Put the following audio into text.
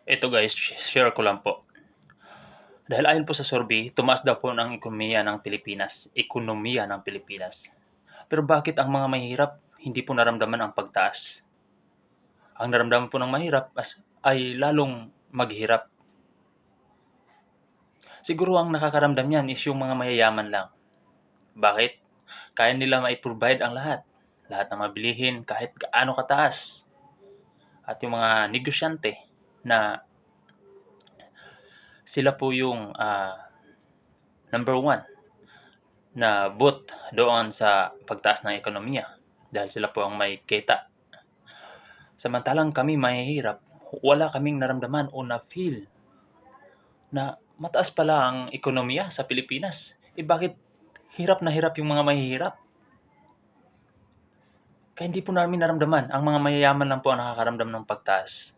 Ito guys, share ko lang po. Dahil ayon po sa survey, tumaas daw po ang ekonomiya ng Pilipinas. Pero bakit ang mga mahihirap hindi po naramdaman ang pagtaas? Ang naramdaman po ng mahirap ay lalong maghirap. Siguro ang nakakaramdam niyan is yung mga mayayaman lang. Bakit? Kaya nila mai-provide ang lahat. Lahat ng mabilihin kahit gaano kataas. At yung mga negosyante na sila po yung number one na booth doon sa pagtaas ng ekonomiya dahil sila po ang may kita. Samantalang kami mahihirap, wala kaming naramdaman o na-feel na mataas pala ang ekonomiya sa Pilipinas. Bakit hirap na hirap yung mga mahihirap? Kaya hindi po namin naramdaman. Ang mga mayayaman lang po ang nakakaramdam ng pagtaas.